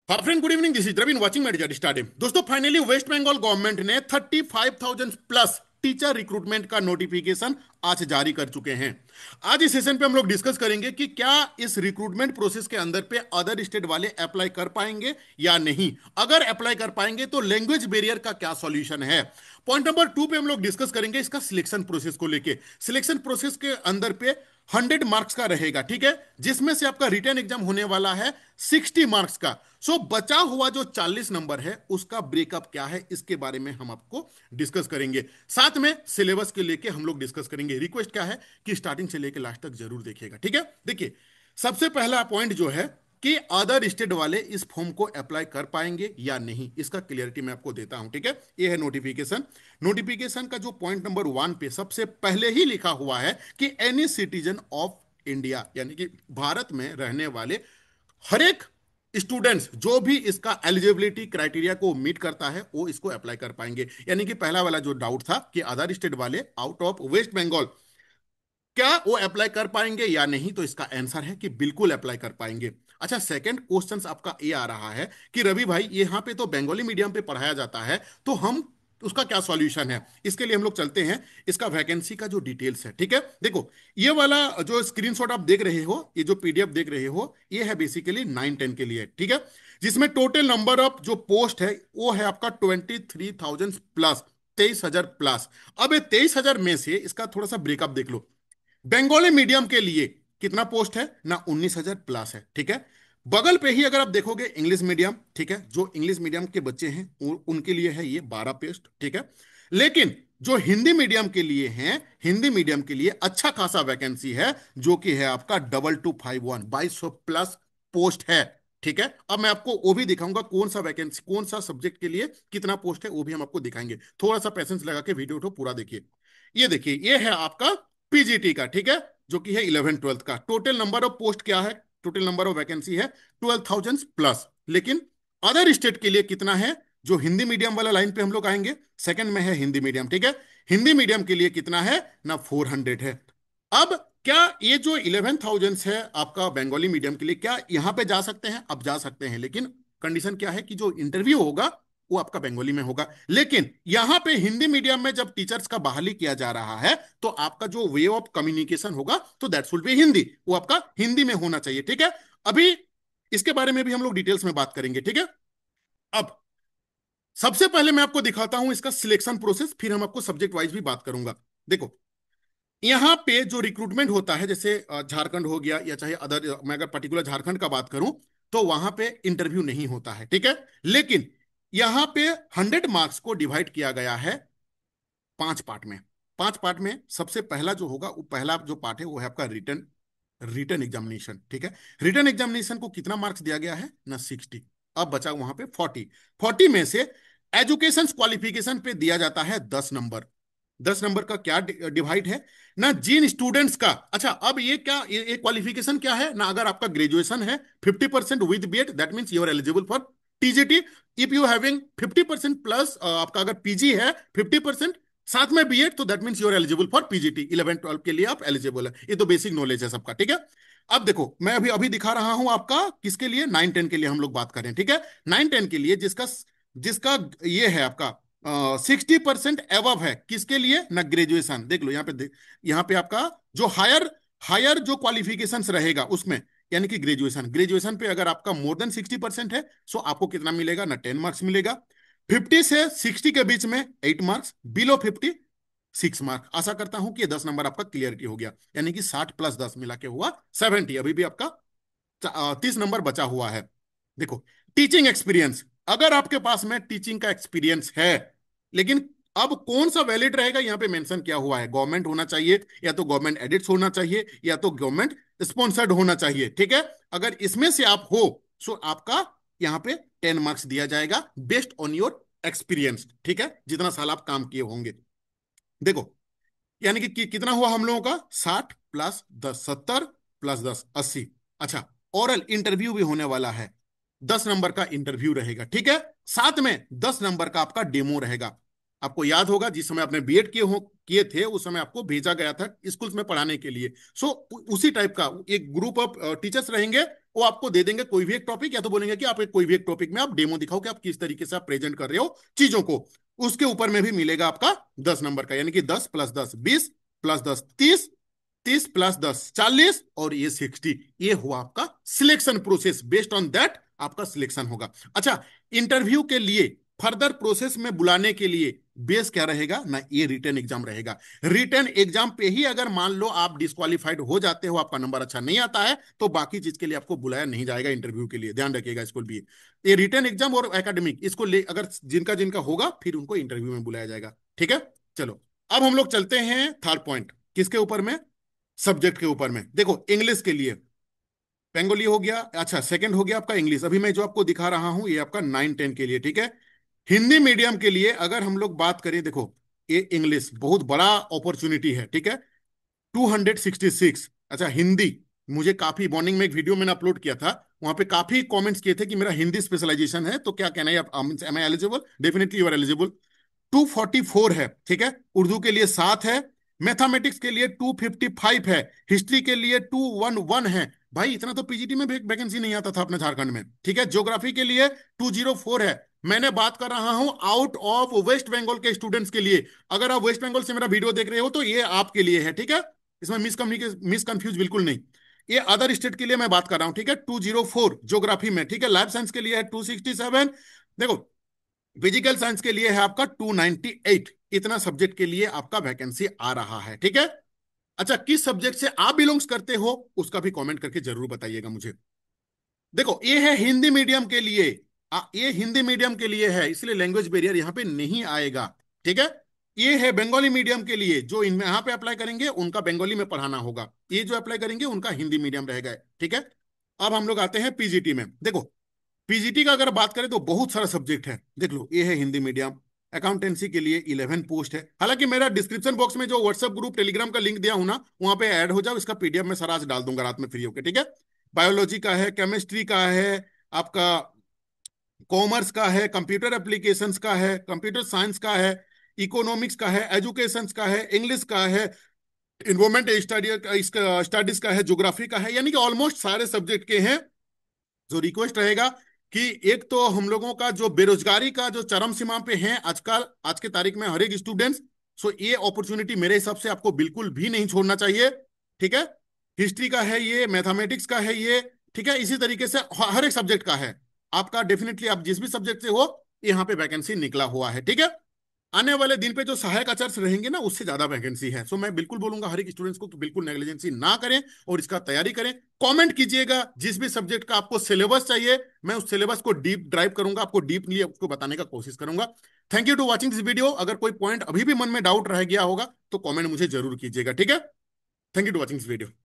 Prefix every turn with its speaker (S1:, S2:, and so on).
S1: हाँ friend, good evening. This is द्रविन watching मेडिजा स्टार्टिंग। दोस्तों, फाइनली वेस्ट बंगाल गवर्नमेंट ने 35,000 प्लस टीचर रिक्रूटमेंट का नोटिफिकेशन आज जारी कर चुके हैं। आज इस सेशन पे हम लोग डिस्कस करेंगे कि क्या इस रिक्रूटमेंट प्रोसेस के अंदर पे अदर स्टेट वाले अप्लाई कर पाएंगे या नहीं। अगर अप्लाई कर पाएंगे तो लैंग्वेज बैरियर का क्या सॉल्यूशन है। पॉइंट नंबर 2 पे हम लोग डिस्कस करेंगे इसका सिलेक्शन प्रोसेस को लेके। सिलेक्शन प्रोसेस के अंदर पे 100 मार्क्स का रहेगा, ठीक है, जिसमें से आपका रिटर्न एग्जाम होने वाला है 60 मार्क्स का। सो बचा हुआ जो 40 नंबर है उसका ब्रेकअप क्या है, इसके बारे में हम आपको डिस्कस करेंगे। साथ में सिलेबस के लेके हम लोग डिस्कस करेंगे। रिक्वेस्ट क्या है कि स्टार्टिंग से लेके लास्ट तक जरूर देखिएगा, ठीक है। देखिए, सबसे पहला पॉइंट जो है कि अदर स्टेट वाले इस फॉर्म को अप्लाई कर पाएंगे या नहीं, इसका क्लियरिटी मैं आपको देता हूं, ठीक है। ये है नोटिफिकेशन। नोटिफिकेशन का जो पॉइंट नंबर 1 पे सबसे पहले ही लिखा हुआ है कि एनी सिटीजन ऑफ इंडिया, यानी कि भारत में रहने वाले हर एक स्टूडेंट्स जो भी इसका एलिजिबिलिटी क्राइटेरिया को मीट करता है वो इसको अप्लाई कर पाएंगे। यानी कि पहला वाला जो डाउट था कि अदर स्टेट वाले आउट ऑफ वेस्ट बंगाल क्या वो अप्लाई कर पाएंगे या नहीं, तो इसका आंसर है कि बिल्कुल अप्लाई कर पाएंगे। अच्छा, सेकंड क्वेश्चन आपका ये आ रहा है कि रवि भाई यहाँ पे तो बंगाली मीडियम पे पढ़ाया जाता है, तो हम उसका क्या सॉल्यूशन है। इसके लिए हम लोग चलते हैं इसका वैकेंसी का जो डिटेल्स है, ठीक है। देखो, ये वाला जो स्क्रीनशॉट आप देख रहे हो, ये जो पीडीएफ देख रहे हो, ये है बेसिकली 9-10 के लिए, ठीक है, जिसमें टोटल नंबर ऑफ जो पोस्ट है वो है आपका 23,000 प्लस, 23,000 प्लस। अब ये 23,000 में से इसका थोड़ा सा ब्रेकअप देख लो। बंगाली मीडियम के लिए कितना पोस्ट है ना, 19,000 प्लस है, ठीक है। बगल पे ही अगर आप देखोगे इंग्लिश मीडियम, ठीक है, जो इंग्लिश मीडियम के बच्चे हैं उनके लिए है ये 12 पोस्ट, ठीक है। लेकिन जो हिंदी मीडियम के लिए हैं, हिंदी मीडियम के लिए अच्छा खासा वैकेंसी है, जो कि है आपका 2251, 2200 प्लस पोस्ट है, ठीक है। अब मैं आपको वो भी दिखाऊंगा कौन सा वैकेंसी, कौन सा सब्जेक्ट के लिए कितना पोस्ट है, वो भी हम आपको दिखाएंगे। थोड़ा सा पैसेंस लगा के वीडियो को पूरा देखिए। ये देखिए, ये है आपका पीजीटी का, ठीक है, जो कि है 11th-12th का। टोटल नंबर ऑफ पोस्ट क्या है, टोटल नंबर ऑफ वैकेंसी है 12,000 प्लस। लेकिन अदर स्टेट के लिए कितना है, जो हिंदी मीडियम वाला लाइन पे हम लोग आएंगे, सेकंड में है हिंदी मीडियम, ठीक है। हिंदी मीडियम के लिए कितना है ना, 400 है। अब क्या ये जो 11,000 है आपका बंगाली मीडियम के लिए, क्या यहां पे जा सकते हैं? अब जा सकते हैं, लेकिन कंडीशन क्या है कि जो इंटरव्यू होगा वो आपका बंगाली में होगा। लेकिन यहां पे हिंदी मीडियम में जब टीचर्स का बहाली किया जा रहा है तो आपका जो वे ऑफ कम्युनिकेशन होगा तो दैट्स विल बी हिंदी, वो आपका हिंदी में होना चाहिए, ठीक है। अभी इसके बारे में भी हम लोग डिटेल्स में बात करेंगे, ठीक है। अब सबसे पहले मैं आपको दिखाता हूं इसका सिलेक्शन प्रोसेस, फिर हम आपको सब्जेक्ट वाइज भी बात करूंगा। देखो, यहां पे जो रिक्रूटमेंट होता है, जैसे झारखंड हो गया या चाहे अदर, मैं अगर पर्टिकुलर झारखंड का बात करूं तो वहां पे इंटरव्यू नहीं होता है, ठीक है। लेकिन यहां पे 100 मार्क्स को डिवाइड किया गया है 5 पार्ट में। 5 पार्ट में सबसे पहला जो होगा, वो पहला जो पार्ट है वो है आपका रिटर्न, रिटर्न एग्जामिनेशन, ठीक है। रिटर्न एग्जामिनेशन को कितना मार्क्स दिया गया है ना, 60। अब बचा वहां पे 40। में से एजुकेशन क्वालिफिकेशन पे दिया जाता है 10 नंबर। 10 नंबर का क्या डिवाइड है ना, जिन स्टूडेंट्स का, अच्छा अब ये क्या, ये क्वालिफिकेशन क्या है ना, अगर आपका ग्रेजुएशन है 50% with BEd, that means you are eligible for TGT. If you having 50% plus, आपका अगर पीजी है 50% साथ में बीएड, तो that means you are eligible for PGT. 11-12 के लिए आप एलिजिबल है। ये तो बेसिक नॉलेज है सबका, ठीक है। अब देखो, मैं अभी अभी दिखा रहा हूं आपका किसके लिए, 9-10 के लिए हम लोग बात करें, ठीक है। 9-10 के लिए जिसका जिसका ये है आपका 60% एवव है, किसके लिए ना, ग्रेजुएशन। देख लो यहाँ पे, यहाँ पे आपका जो हायर हायर जो क्वालिफिकेशंस रहेगा उसमें, यानी कि ग्रेजुएशन, ग्रेजुएशन पे अगर आपका मोर देन 60% है, सो आपको कितना मिलेगा ना, 10 मार्क्स मिलेगा। 50 से 60 के बीच में 8 मार्क्स, बिलो 50 6 मार्क। आशा करता हूं कि ये 10 नंबर आपका क्लियरिटी हो गया, यानी कि 60 प्लस 10 मिला के हुआ 70। अभी भी आपका 30 नंबर बचा हुआ है। देखो, टीचिंग एक्सपीरियंस, अगर आपके पास में टीचिंग का एक्सपीरियंस है, लेकिन अब कौन सा वैलिड रहेगा, यहां पे मेंशन किया हुआ है, गवर्नमेंट होना चाहिए, या तो गवर्नमेंट एडिट्स होना चाहिए, या तो गवर्नमेंट स्पॉन्सर्ड होना चाहिए, ठीक है। अगर इसमें से आप हो, सो आपका यहां पे 10 मार्क्स दिया जाएगा बेस्ड ऑन योर एक्सपीरियंस, ठीक है, जितना साल आप काम किए होंगे। देखो, यानी कि कितना हुआ हम लोगों का, 60 + 10 70 + 10 80। अच्छा, ओरल इंटरव्यू भी होने वाला है, 10 नंबर का इंटरव्यू रहेगा, ठीक है। साथ में 10 नंबर का आपका डेमो रहेगा। आपको याद होगा जिस समय आपने बीएड किए थे, उस समय आपको भेजा गया था स्कूल्स में पढ़ाने के लिए। सो उसी टाइप का एक ग्रुप ऑफ टीचर्स रहेंगे, वो आपको दे देंगे कोई भी एक टॉपिक, या तो बोलेंगे कि आप एक कोई भी एक टॉपिक में आप डेमो दिखाओ कि आप किस तरीके से आप प्रेजेंट कर रहे हो चीजों को। उसके ऊपर में भी मिलेगा आपका 10 नंबर का, यानी कि 10 + 10 20, +10 30, 30 + 10 40, और ये 60। ये हुआ आपका selection process. Based on that आपका सिलेक्शन होगा। अच्छा, इंटरव्यू के लिए फर्दर प्रोसेस में बुलाने के लिए बेस क्या रहेगा ना, ये रिटर्न एग्जाम रहेगा। रिटर्न एग्जाम पे ही अगर मान लो आप डिस्क्वालीफाइड हो जाते हो, आपका नंबर अच्छा नहीं आता है, तो बाकी चीज के लिए आपको बुलाया नहीं जाएगा इंटरव्यू के लिए, ध्यान रखिएगा इसको भी। ये रिटर्न एग्जाम और एकेडमिक, इसको ले अगर जिनका जिनका होगा फिर उनको इंटरव्यू में बुलाया जाएगा। ठीक है, चलो अब हम लोग चलते हैं थर्ड पॉइंट। किसके ऊपर में? सब्जेक्ट के ऊपर में। देखो, इंग्लिश के लिए बंगाली हो गया, अच्छा सेकंड हो गया आपका इंग्लिश। अभी मैं जो आपको दिखा रहा हूं ये आपका 9 10 के लिए, ठीक है। हिंदी मीडियम के लिए अगर हम लोग बात करें, देखो ये इंग्लिश बहुत बड़ा अपॉर्चुनिटी है, ठीक है। 266। अच्छा, हिंदी, मुझे काफी मॉर्निंग में एक वीडियो मैंने अपलोड किया था, वहां पे काफी कमेंट्स किए थे कि मेरा हिंदी स्पेशलाइजेशन है, तो क्या कहना है, am I eligible? Definitely you are eligible. 244 है, ठीक है। उर्दू के लिए 7 है। मैथमेटिक्स के लिए 255 है। हिस्ट्री के लिए 211 है। भाई इतना तो पीजीटी में वैकेंसी नहीं आता था अपने झारखंड में, ठीक है। ज्योग्राफी के लिए 204 है। मैंने बात कर रहा हूं आउट ऑफ वेस्ट बंगाल के स्टूडेंट्स के लिए। अगर आप वेस्ट बंगाल से मेरा वीडियो देख रहे हो तो ये आपके लिए है, ठीक है। इसमें मिस कंफ्यूज बिल्कुल नहीं। ये अदर स्टेट के लिए मैं बात कर रहा हूं, ठीक है। 204 ज्योग्राफी में, ठीक है। लाइफ साइंस के लिए है 267। देखो, फिजिकल साइंस के लिए है आपका 298। इतना सब्जेक्ट के लिए आपका वैकेंसी आ रहा है, ठीक है। अच्छा, किस सब्जेक्ट से आप बिलोंग्स करते हो उसका भी कमेंट करके जरूर बताइएगा मुझे। देखो, ये है हिंदी मीडियम के लिए। ये हिंदी मीडियम के लिए है, इसलिए लैंग्वेज बैरियर यहां पे नहीं आएगा, ठीक है। ये है बंगाली मीडियम के लिए, जो इनमें यहां पे अप्लाई करेंगे उनका बंगाली में पढ़ाना होगा। ये जो अप्लाई करेंगे उनका हिंदी मीडियम रहेगा, ठीक है। अब हम लोग आते हैं पीजीटी में। देखो, पीजीटी का अगर बात करें तो बहुत सारा सब्जेक्ट है। देख लो, ये है हिंदी मीडियम। अकाउंटेंसी के लिए 11 पोस्ट है। हालांकि मेरा डिस्क्रिप्शन बॉक्स में जो व्हाट्सएप ग्रुप टेलीग्राम का लिंक दिया हूं ना, वहां पे ऐड हो जाओ, इसका पीडीएफ में सारा आज डाल दूंगा रात में फ्री होकर, ठीक है। बायोलॉजी का है, केमिस्ट्री का है, आपका कॉमर्स का है, कंप्यूटर एप्लीकेशंस का है, कंप्यूटर साइंस का है, इकोनॉमिक्स का है, एजुकेशन का है, इंग्लिश का है, इन्वायरमेंट स्टडीज का है, ज्योग्राफी का है, यानी कि ऑलमोस्ट सारे सब्जेक्ट के हैं। जो रिक्वेस्ट रहेगा कि एक तो हम लोगों का जो बेरोजगारी का जो चरम सीमा पे है आजकल, आज के तारीख में हर एक स्टूडेंट्स, सो ये अपॉर्चुनिटी मेरे हिसाब से आपको बिल्कुल भी नहीं छोड़ना चाहिए, ठीक है। हिस्ट्री का है ये, मैथमेटिक्स का है ये, ठीक है। इसी तरीके से हर एक सब्जेक्ट का है आपका। डेफिनेटली आप जिस भी सब्जेक्ट से हो, यहाँ पे वैकेंसी निकला हुआ है, ठीक है। आने वाले दिन पे जो सहायक आचार्य रहेंगे ना, उससे ज्यादा वैकेंसी है। सो मैं बिल्कुल बोलूंगा हर एक स्टूडेंट्स को कि बिल्कुल नेग्लिजेंसी ना करें और इसका तैयारी करें। कमेंट कीजिएगा जिस भी सब्जेक्ट का आपको सिलेबस चाहिए, मैं उस सिलेबस को डीप ड्राइव करूंगा, आपको डीपली आपको बताने का कोशिश करूंगा। Thank you to watching this video. अगर कोई पॉइंट अभी भी मन में डाउट रह गया होगा तो कॉमेंट मुझे जरूर कीजिएगा, ठीक है। Thank you to watching this video.